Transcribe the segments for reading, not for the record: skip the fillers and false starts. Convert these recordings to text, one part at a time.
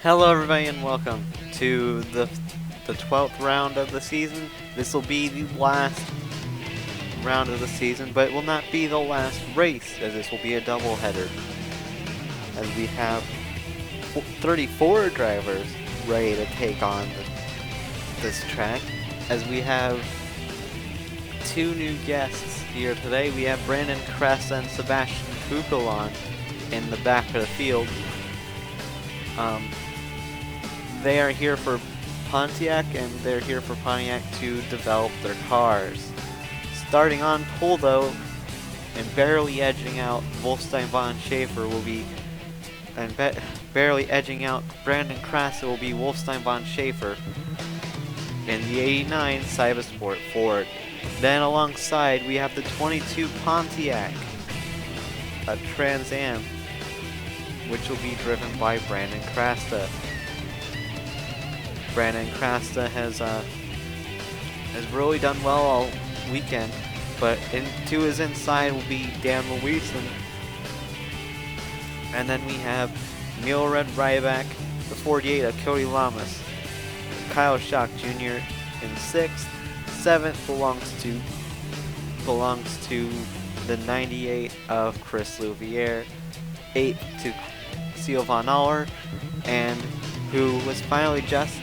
Hello everybody and welcome to the 12th round of the season. This will be the last round of the season, but it will not be the last race, as this will be a doubleheader. As we have 34 drivers ready to take on this track. As we have two new guests here today. We have Brandon Kress and Sebastian Kukulon in the back of the field. They are here for Pontiac, and they're here for Pontiac to develop their cars. Starting on pole though, and barely edging out Wolfstein von Schaefer will be, and barely edging out Brandon Kress will be Wolfstein von Schaefer in the 89 Cybersport Ford. Then alongside we have the 22 Pontiac, a Trans Am, which will be driven by Brandon Krasta. Brandon Krasta has really done well all weekend, but to his inside will be Dan Louison. And then we have Mildred Ryback, the 48 of Cody Lamas. Kyle Schock Jr. in 6th. 7th belongs to the 98 of Chris Louvier. 8th to Seal Von Aller, and who was finally just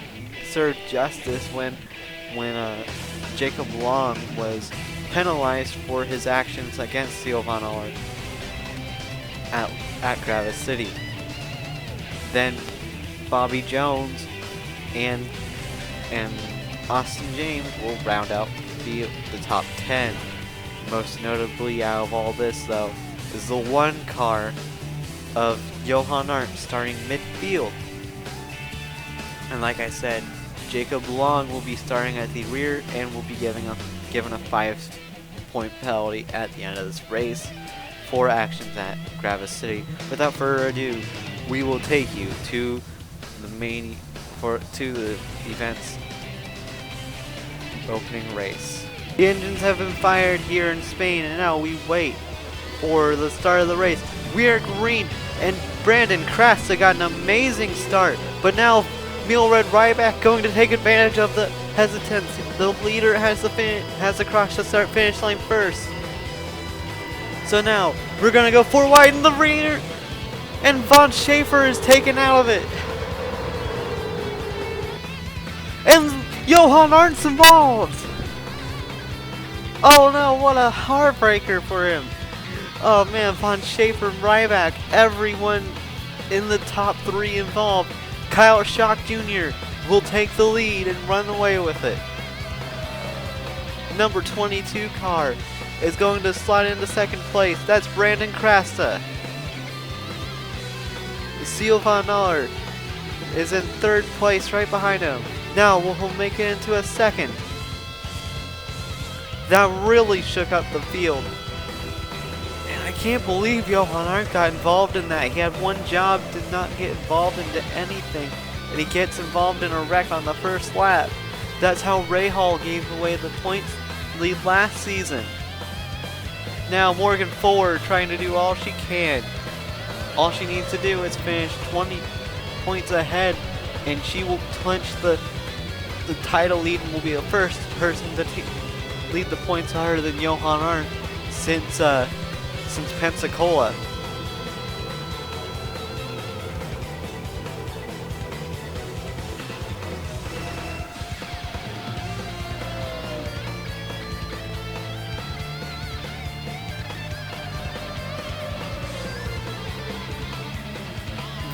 served justice when Jacob Long was penalized for his actions against Seal Von Aller at Gravis City. Then Bobby Jones and Austin James will round out the top 10. Most notably out of all this though is the one car of Johan Arndt starting midfield. And like I said, Jacob Long will be starting at the rear and will be given a 5-point penalty at the end of this race for actions at Gravis City. Without further ado, we will take you to the event's opening race. The engines have been fired here in Spain, and now we wait for the start of the race. We are green, and Brandon Krasta got an amazing start, but now Mildred Ryback going to take advantage of the hesitancy. The leader has to cross the start-finish line first. So now we're gonna go 4 wide in the rear, and Von Schaefer is taken out of it, and Johan Arndt's involved. Oh no! What a heartbreaker for him. Oh man, Von Schaefer, Ryback, everyone in the top 3 involved. Kyle Schock Jr. will take the lead and run away with it. Number 22 car is going to slide into 2nd place. That's Brandon Krasta. Seal Von Aller is in 3rd place right behind him. Now we'll make it into a 2nd. That really shook up the field. I can't believe Johan Arndt got involved in that. He had one job, did not get involved into anything, and he gets involved in a wreck on the first lap. That's how Ray Hall gave away the points lead last season. Now Morgan Fuller trying to do all she can. All she needs to do is finish 20 points ahead, and she will clinch the title lead and will be the first person to lead the points higher than Johan Arndt since Pensacola.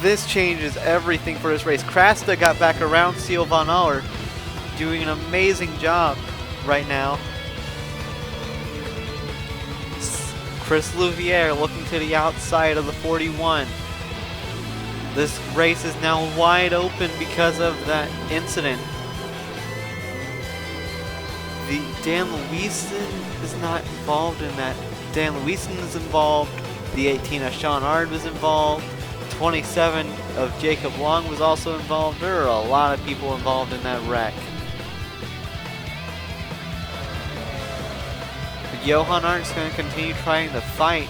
This changes everything for this race. Krasta got back around Seal Von Aller, doing an amazing job right now. Chris Louvier looking to the outside of the 41. This race is now wide open because of that incident. The Dan Louison is not involved in that. Dan Louison is involved. The 18 of Sean Ard was involved. 27 of Jacob Long was also involved. There are a lot of people involved in that wreck. Johan Arndt's going to continue trying to fight.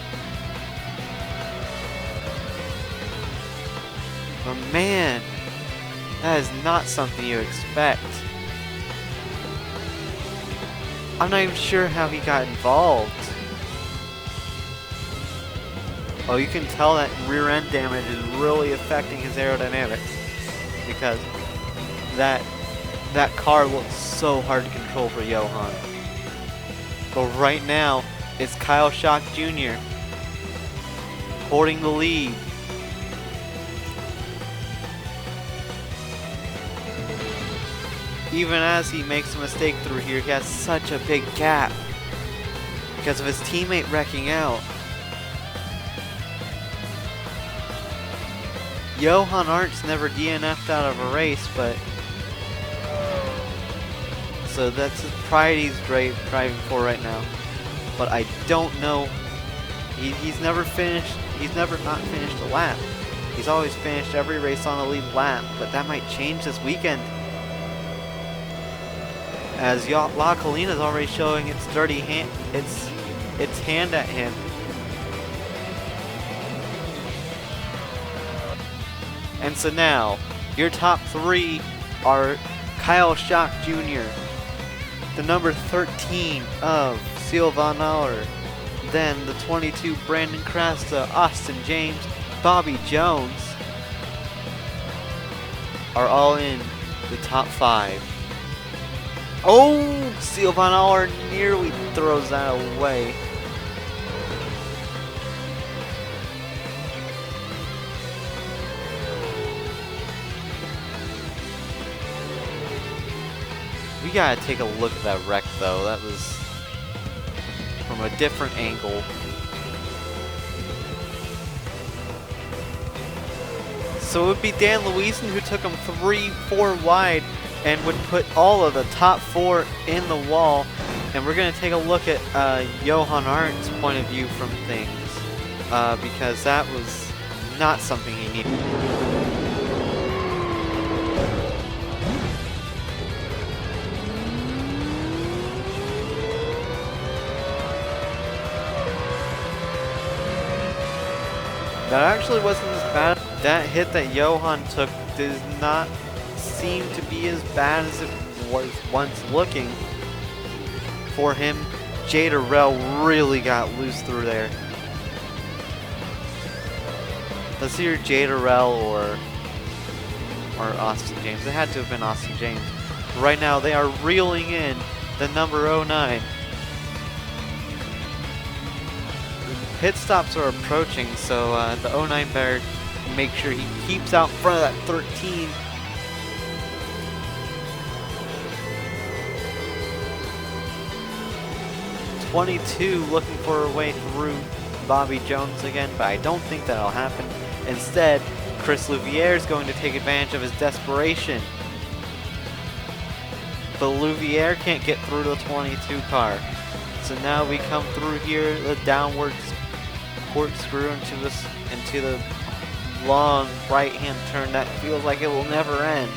But man, That is not something you expect. I'm not even sure how he got involved. Oh, you can tell that rear end damage is really affecting his aerodynamics, because that car looks so hard to control for Johan. But right now, it's Kyle Schock Jr. holding the lead. Even as he makes a mistake through here, he has such a big gap because of his teammate wrecking out. Johan Arndt's never DNF'd out of a race, but so that's his pride he's driving for right now. But I don't know. He's never finished. He's never not finished a lap. He's always finished every race on the lead lap. But that might change this weekend, as La Colina is already showing its dirty hand. Its hand at him. And so now, your top three are Kyle Schock Jr., the number 13 of Sylvain Auer, then the 22 Brandon Crasta, Austin James, Bobby Jones are all in the top 5. Oh, Sylvain Auer nearly throws that away. We gotta take a look at that wreck though. That was from a different angle. So it would be Dan Luisen who took him 3-4 wide and would put all of the top 4 in the wall. And we're gonna take a look at Johan Arndt's point of view from things, because that was not something he needed. That actually wasn't as bad. That hit that Johan took does not seem to be as bad as it was once looking. For him, Jay Durrell really got loose through there. Let's see, Jay Durrell or Austin James. It had to have been Austin James. Right now, they are reeling in the number 09. Pit stops are approaching, so the 09 better make sure he keeps out front of that 13. '22 looking for a way through Bobby Jones again, but I don't think that'll happen. Instead, Chris Louviere is going to take advantage of his desperation. But Louviere can't get through the 22 car. So now we come through here, the downwards corkscrew into the long right-hand turn that feels like it will never end.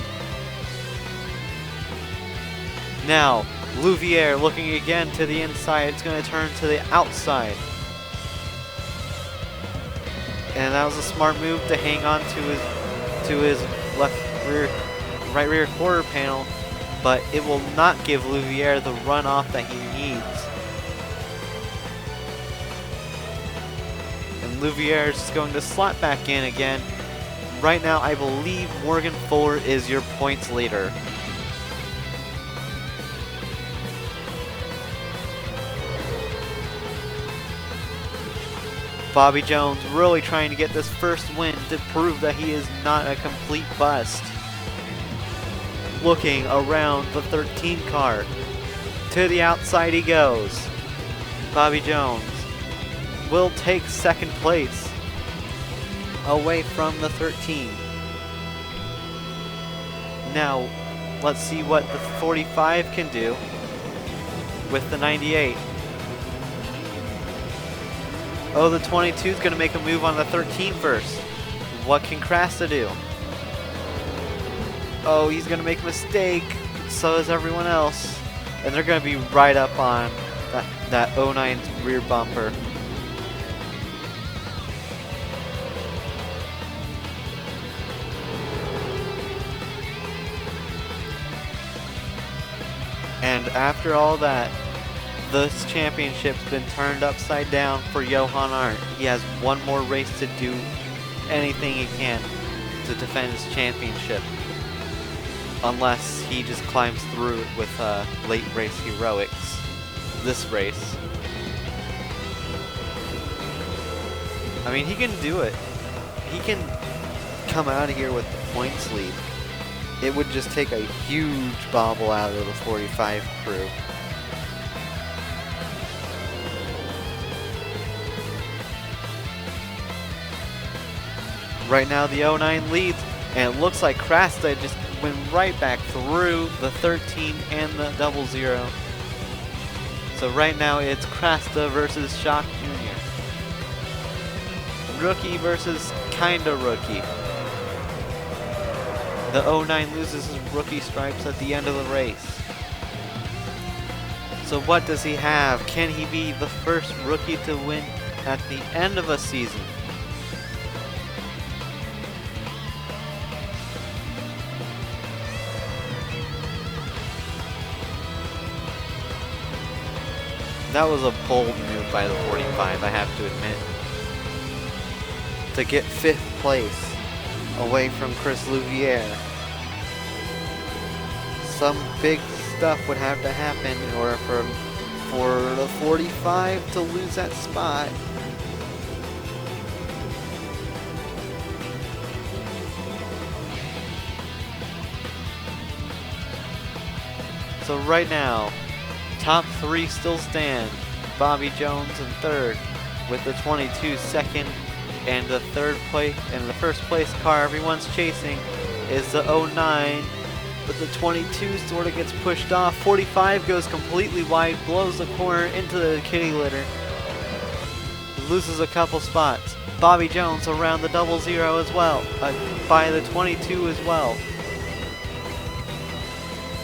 Now, Louviere looking again to the inside. It's going to turn to the outside. And that was a smart move to hang on to his right rear quarter panel, but it will not give Louviere the runoff that he needs. And Louviere is going to slot back in again. Right now, I believe Morgan Fuller is your points leader. Bobby Jones really trying to get this first win to prove that he is not a complete bust. Looking around the 13 car. To the outside he goes. Bobby Jones will take second place away from the 13. Now, let's see what the 45 can do with the 98. Oh, the 22 is going to make a move on the 13 first. What can Crasta do? Oh, he's going to make a mistake. So is everyone else. And they're going to be right up on that 09's rear bumper. And after all that, this championship's been turned upside down for Johan Arndt. He has one more race to do anything he can to defend his championship. Unless he just climbs through it with late race heroics. This race. I mean, he can do it. He can come out of here with the points lead. It would just take a huge bobble out of the 45 crew. Right now the 09 leads, and it looks like Krasta just went right back through the 13 and the 00. So right now it's Krasta versus Shock Jr. Rookie versus kinda rookie. The 09 loses his rookie stripes at the end of the race. So what does he have? Can he be the first rookie to win at the end of a season? That was a bold move by the 45, I have to admit. To get 5th place away from Chris Louviere. Some big stuff would have to happen in order for the 45 to lose that spot. So right now, top 3 still stand. Bobby Jones in 3rd with the 22 second, and the 3rd place and the 1st place car everyone's chasing is the 09, but the 22 sort of gets pushed off. 45 goes completely wide, blows the corner into the kitty litter, loses a couple spots. Bobby Jones around the 00 as well, by the 22 as well.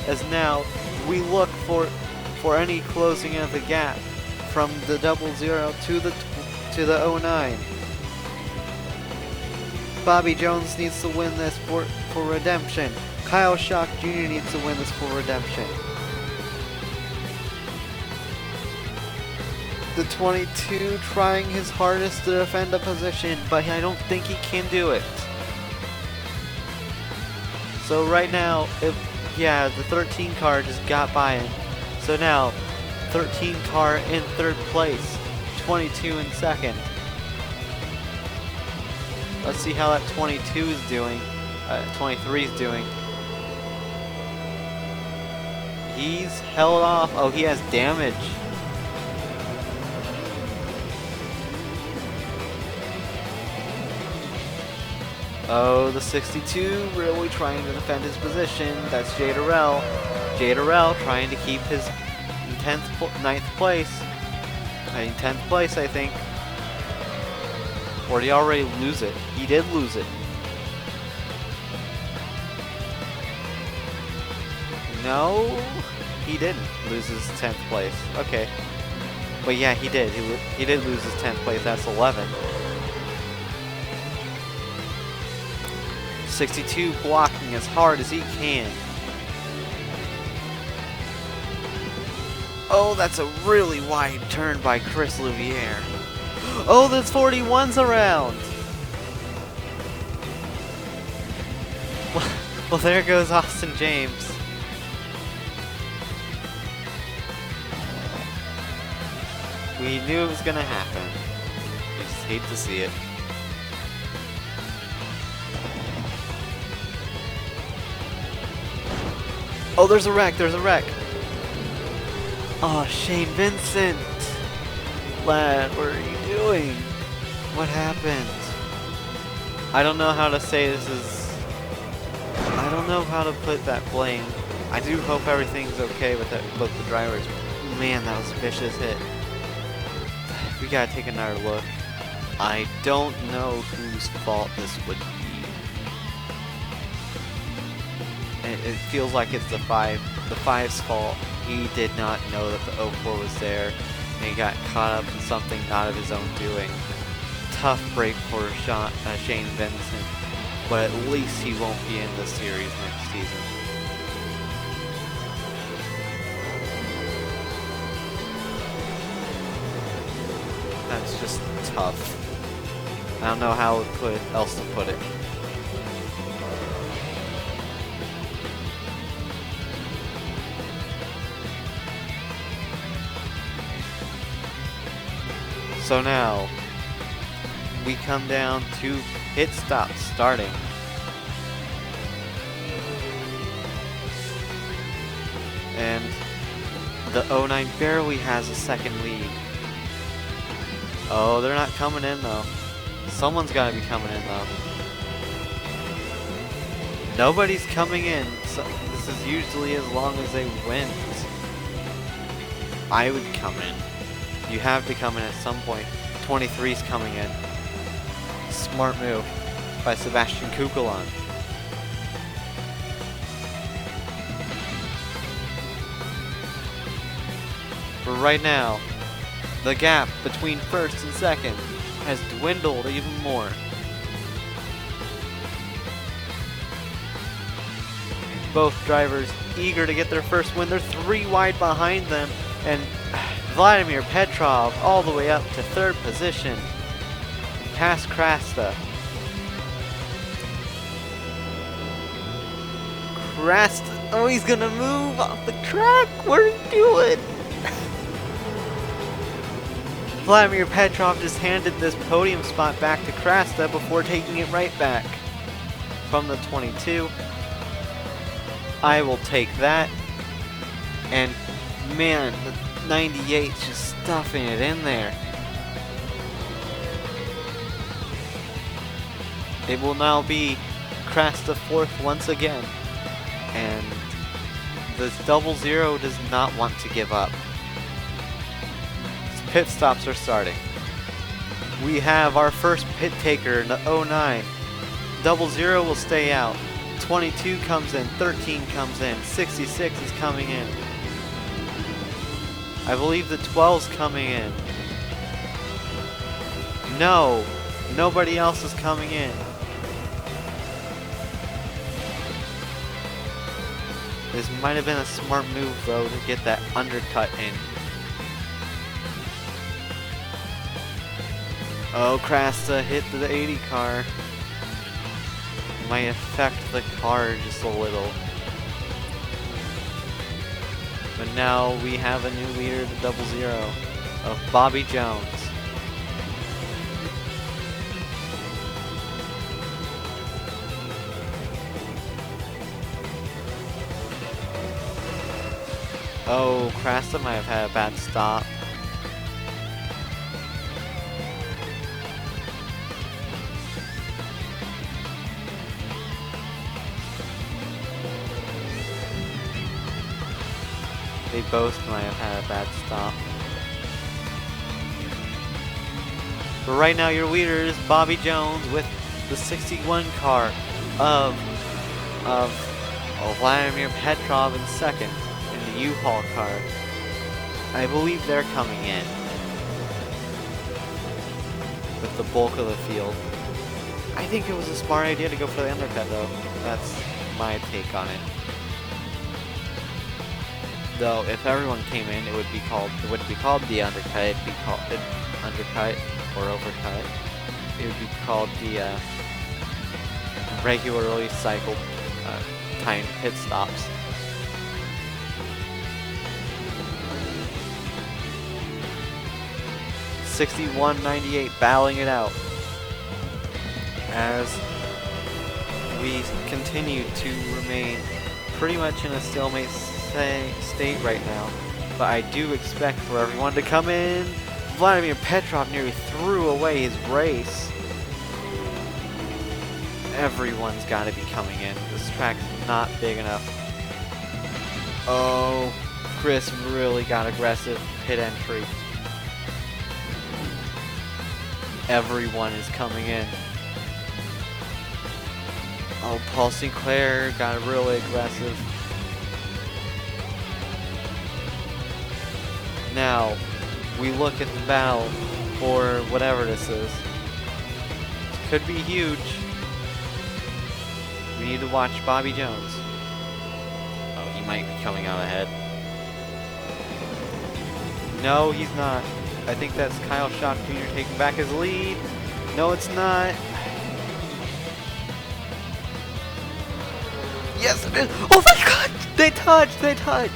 As now we look for any closing of the gap from the 00 to the 09. Bobby Jones needs to win this for redemption. Kyle Shock Jr. needs to win this for redemption. The 22 trying his hardest to defend a position, but I don't think he can do it. So right now, the 13 car just got by him. So now, 13 car in 3rd place, 22 in 2nd. Let's see how that 22 is doing. 23 is doing. He's held off. Oh, he has damage. Oh, the 62 really trying to defend his position. That's Jay Durrell. Jay Durrell trying to keep his 9th place. 10th place, I think. Or did he already lose it? He did lose it. No, he didn't lose his 10th place. Okay. But yeah, he did. He did lose his 10th place. That's 11. 62 blocking as hard as he can. Oh, that's a really wide turn by Chris Louviere. Oh, this 41's around! Well, there goes Austin James. We knew it was gonna happen. We just hate to see it. Oh, there's a wreck, there's a wreck! Oh, Shane Vincent! Lad, what are you doing? What happened? I don't know how to say this is... I don't know how to put that blame. I do hope everything's okay with both the drivers. Man, that was a vicious hit. We gotta take another look. I don't know whose fault this would be. It feels like it's the 5's fault. He did not know that the 04 was there. He got caught up in something not of his own doing. Tough break for Shane Vincent, but at least he won't be in the series next season. That's just tough. I don't know how else to put it. So now, we come down to pit stop starting. And the 09 barely has a second lead. Oh, they're not coming in though. Someone's gotta be coming in though. Nobody's coming in, so this is usually as long as they win. I would come in. You have to come in at some point. 23's coming in. Smart move by Sebastian Kukulon. But right now, the gap between first and second has dwindled even more. Both drivers eager to get their first win. They're 3 wide behind them, and Vladimir Petrov all the way up to 3rd position, past Krasta. Krasta, oh, he's gonna move off the track. What are you doing? Vladimir Petrov just handed this podium spot back to Krasta before taking it right back from the 22. I will take that. And man, the 98 is just stuffing it in there. It will now be Krasta 4th once again. And the 00 does not want to give up. Pit stops are starting. We have our first pit taker in the 09. 00 will stay out. 22 comes in, 13 comes in, 66 is coming in. I believe the 12's coming in. No, nobody else is coming in. This might have been a smart move though to get that undercut in. Oh, Krasta hit the 80 car. Might affect the car just a little. But now we have a new leader, the 00 of Bobby Jones. Oh, Krasta might have had a bad stop. They both might have had a bad stop. But right now your leader is Bobby Jones with the 61 car of Vladimir Petrov in 2nd in the U-Haul car. I believe they're coming in with the bulk of the field. I think it was a smart idea to go for the undercut though. That's my take on it. Though, if everyone came in, it wouldn't be called the undercut. It'd be called undercut or overcut. It would be called the regularly cycled timed pit stops. .61.98 battling it out as we continue to remain pretty much in a stalemate state right now, but I do expect for everyone to come in. Vladimir Petrov nearly threw away his race. Everyone's got to be coming in. This track's not big enough. Oh, Chris really got aggressive pit entry. Everyone is coming in. Oh, Paul Sinclair got really aggressive. Now, we look at the battle for whatever this is. This could be huge. We need to watch Bobby Jones. Oh, he might be coming out ahead. No, he's not. I think that's Kyle Shock Jr. taking back his lead. No, it's not. Yes, it is. Oh my God! They touch! They touch!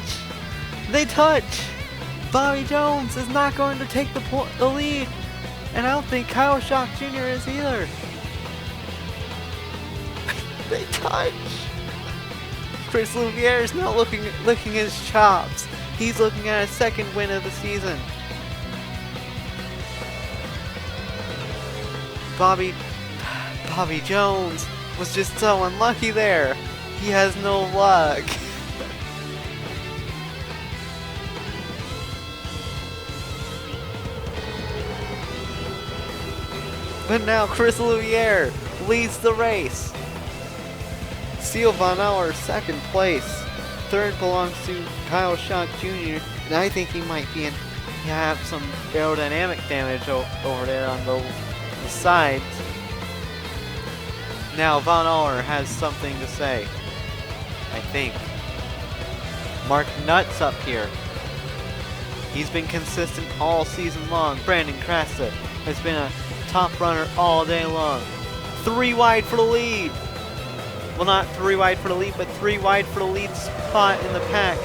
They touch! Bobby Jones is not going to take the lead, and I don't think Kyle Shock Jr. is either. They touch. Chris Louviere is now licking his chops. He's looking at his second win of the season. Bobby Jones was just so unlucky there. He has no luck. But now Chris Louviere leads the race. Seal Von Aller, second place. Third belongs to Kyle Shock Jr. And I think he might have some aerodynamic damage over there on the sides. Now Von Aller has something to say, I think. Mark Nutt's up here. He's been consistent all season long. Brandon Krasta has been a top runner all day long. 3 wide for the lead. Well, not 3 wide for the lead, but 3 wide for the lead spot in the pack.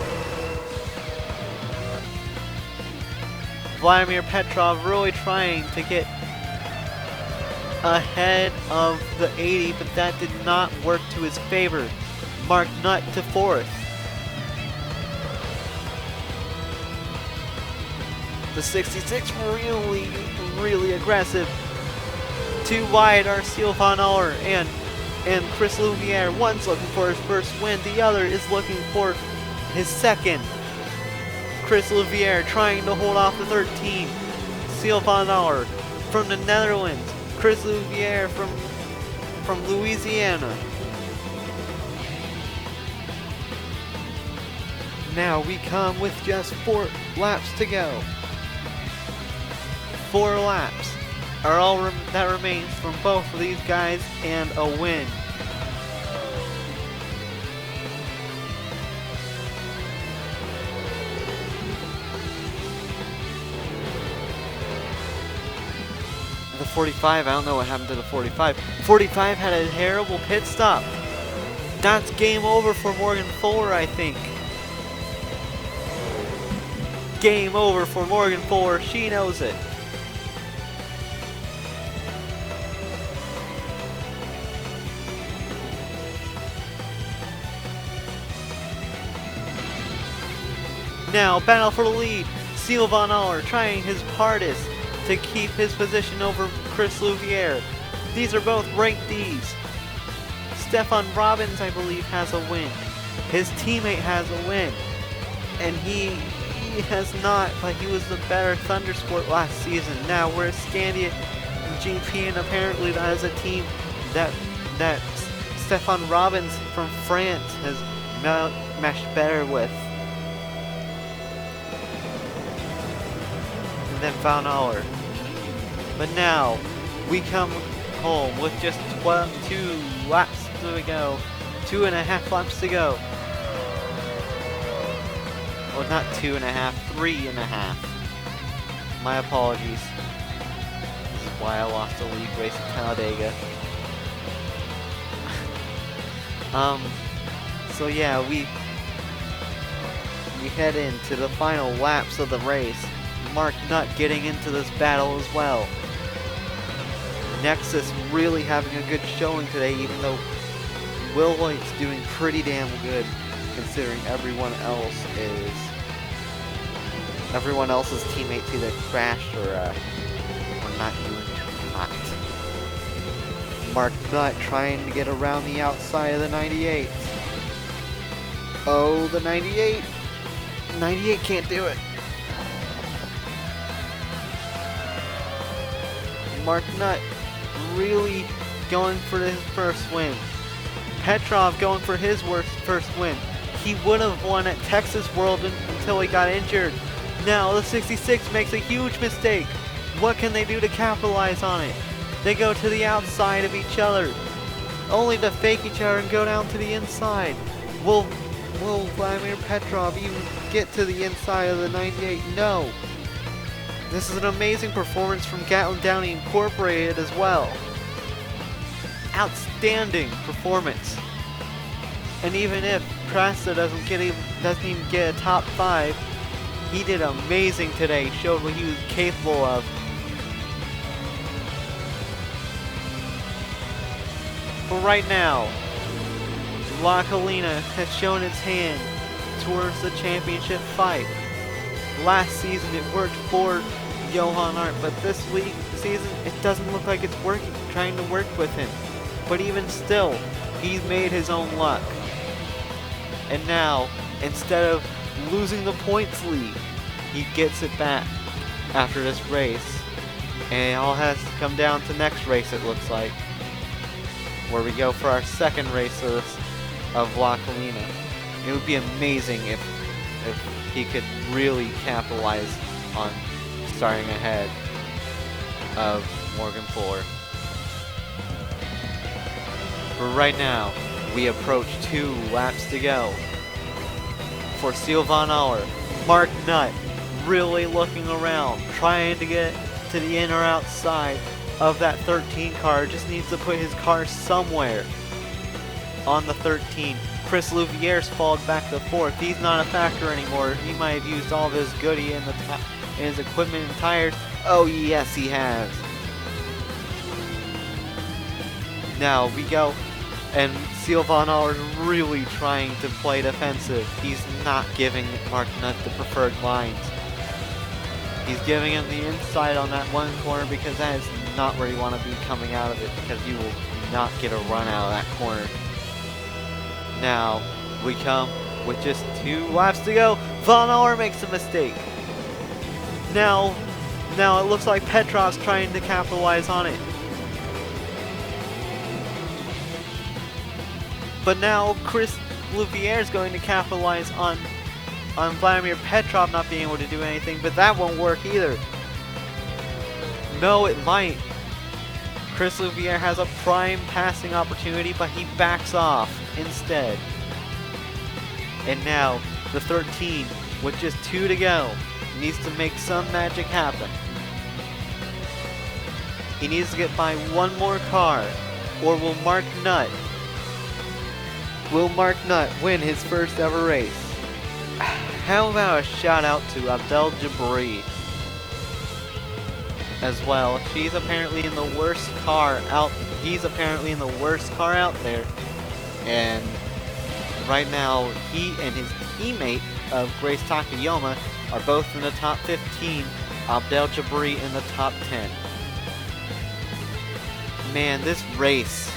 Vladimir Petrov really trying to get ahead of the 80, but that did not work to his favor. Mark Nutt to 4th. The 66 really aggressive. 2 wide are Seal Von Aller and Chris Louviere. One's looking for his first win, the other is looking for his second. Chris Louviere trying to hold off the 13. Seal Von Aller from the Netherlands. Chris Louviere from Louisiana. Now we come with just 4 laps to go. 4 laps are all that remains from both of these guys and a win. The 45, I don't know what happened to the 45. 45 had a terrible pit stop. That's game over for Morgan Fuller, I think. Game over for Morgan Fuller. She knows it. Now, battle for the lead. Seal Von Aller trying his hardest to keep his position over Chris Louviere. These are both ranked Ds. Stefan Robbins, I believe, has a win. His teammate has a win. And he has not, but he was the better Thundersport last season. Now we're Scandia GP, and apparently that is a team that Stefan Robbins from France has meshed better with. And then Von Aller. But now we come home with just 2 laps to go. 2.5 laps to go. Well, not 2.5, 3.5. My apologies. This is why I lost the league race at Talladega. So yeah, we head into the final laps of the race. Mark Nutt getting into this battle as well. Nexus really having a good showing today, even though Will White's doing pretty damn good considering everyone else's teammates either crashed or not doing too hot. Mark Nutt trying to get around the outside of the 98. Oh, the 98. 98 can't do it. Mark Nutt really going for his first win. Petrov going for his first win. He would have won at Texas World until he got injured. Now the 66 makes a huge mistake. What can they do to capitalize on it? They go to the outside of each other, only to fake each other and go down to the inside. Will Vladimir Petrov even get to the inside of the 98? No. This is an amazing performance from Gatlin Downey Incorporated as well. Outstanding performance. And even if Presta doesn't even get a top 5, he did amazing today. Showed what he was capable of. But right now, La Colina has shown its hand towards the championship fight. Last season it worked for Johan Art, but this season it doesn't look like it's trying to work with him. But even still, he's made his own luck. And now, instead of losing the points lead, he gets it back after this race. And it all has to come down to next race, it looks like, where we go for our second race of La Colina. It would be amazing if he could really capitalize on starting ahead of Morgan Fuller. But right now, we approach 2 laps to go. For Sylvain Aller, Mark Nutt really looking around, trying to get to the in or outside of that 13 car. Just needs to put his car somewhere on the 13. Chris Louvieres followed back to 4th. He's not a factor anymore. He might have used all of his goodie in his equipment and tires. Oh yes, he has. Now we go, and Sylvain Aller is really trying to play defensive. He's not giving Mark Nutt the preferred lines. He's giving him the inside on that one corner because that is not where you want to be coming out of it, because you will not get a run out of that corner. Now, we come with just 2 laps to go. Von Aller makes a mistake. Now it looks like Petrov's trying to capitalize on it. But now Chris Louviere is going to capitalize on Vladimir Petrov not being able to do anything, but that won't work either. No, it might. Chris Louviere has a prime passing opportunity, but he backs off instead. And now, the 13, with just 2 to go, needs to make some magic happen. He needs to get by 1 more car, or will Mark Nutt win his first ever race? How about a shout out to Abdel Jabri as well? He's apparently in the worst car out there. And right now, he and his teammate of Grace Takayama are both in the top 15. Abdel Jabri in the top 10. Man, this race.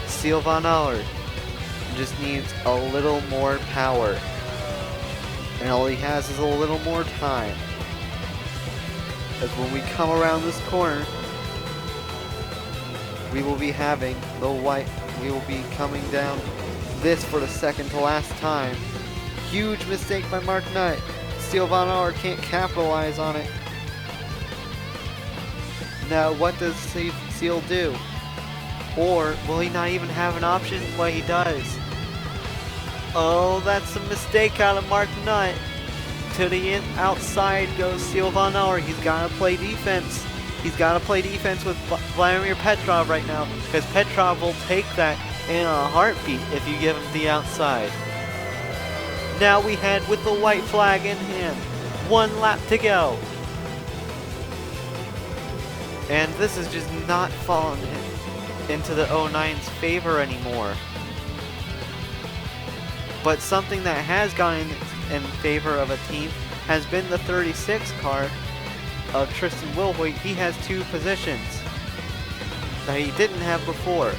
Sylvain Aller just needs a little more power. And all he has is a little more time. As when we come around this corner, we will be having we will be coming down this for the second to last time. Huge mistake by Mark Nutt. Sylvain Aller can't capitalize on it. Now what does Seal do? Or will he not even have an option? Well, he does. Oh, that's a mistake out of Mark Nutt. To the outside goes Sylvain Aller. He's got to play defense. He's got to play defense with Vladimir Petrov right now, because Petrov will take that in a heartbeat if you give him the outside. Now we head with the white flag in hand. 1 lap to go. And this is just not falling into the 09's favor anymore. But something that has gone in favor of a team has been the 36 car of Tristan Wilhoit. He has 2 positions that he didn't have before.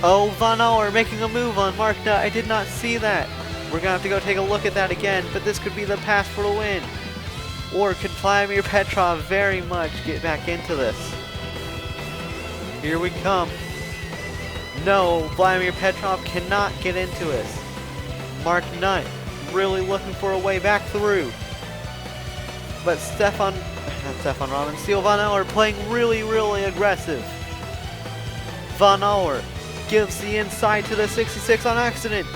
Oh, Von Aller making a move on Mark Nutt. I did not see that. We're gonna have to go take a look at that again, but this could be the path for the win. Or could Vladimir Petrov very much get back into this? Here we come. No, Vladimir Petrov cannot get into this. Mark Nutt really looking for a way back through. But Sylvain Aller playing really, really aggressive. Von Aller gives the inside to the 66 on accident.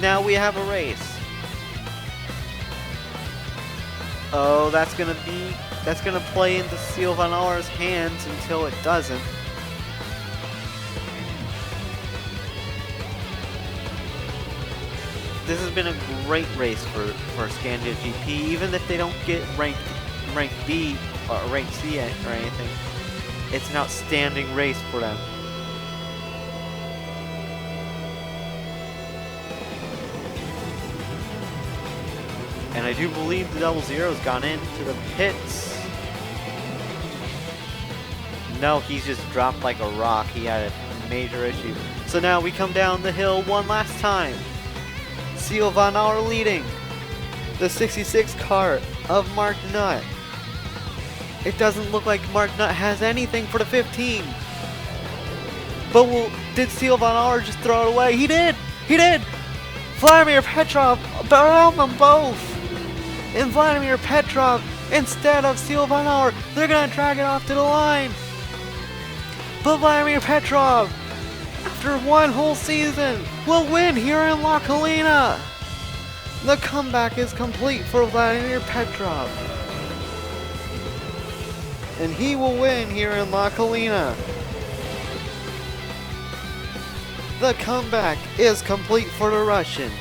Now we have a race. Oh, that's gonna play into Seal Van Aar's hands until it doesn't. This has been a great race for Scandia GP, even if they don't get rank B or rank C or anything. It's an outstanding race for them. And I do believe the Double Zero's gone into the pits. No, he's just dropped like a rock. He had a major issue. So now we come down the hill one last time. Seal Van Aar leading. The 66 car of Mark Nutt. It doesn't look like Mark Nutt has anything for the 15. But did Seal Van Aar just throw it away? He did! He did! Vladimir Petrov around them both! And Vladimir Petrov, instead of Seal Van Aar, they're gonna drag it off to the line! But Vladimir Petrov, after one whole season, will win here in La Colina! The comeback is complete for Vladimir Petrov. And he will win here in La Colina. The comeback is complete for the Russian.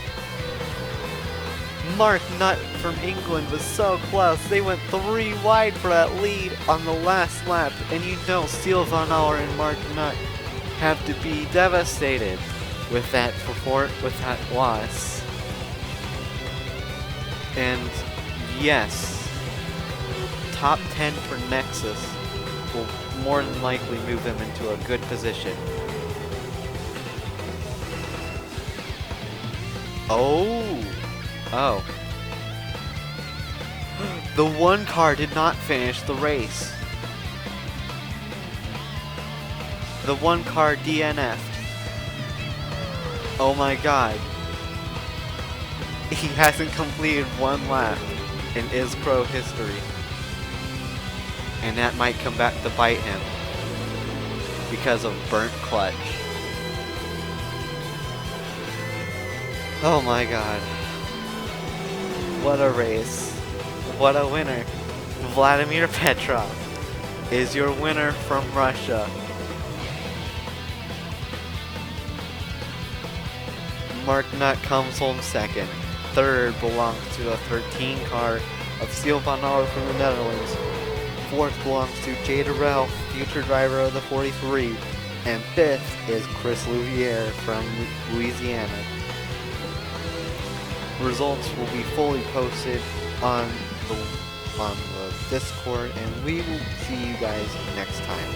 Mark Nutt from England was so close. They went 3 wide for that lead on the last lap. And you know Seal Van Aar and Mark Nutt have to be devastated with that loss. And yes, top 10 for Nexus will more than likely move them into a good position. Oh. The one car did not finish the race. The one car DNF'd. Oh my god. He hasn't completed one lap in ISPRO history. And that might come back to bite him because of burnt clutch. Oh my god. What a race. What a winner. Vladimir Petrov is your winner from Russia. Mark Nutt comes home second. Third belongs to the 13 car of Seal Van Aar from the Netherlands. Fourth belongs to Jay Durrell, future driver of the 43. And fifth is Chris Louviere from Louisiana. Results will be fully posted on the Discord, and we will see you guys next time.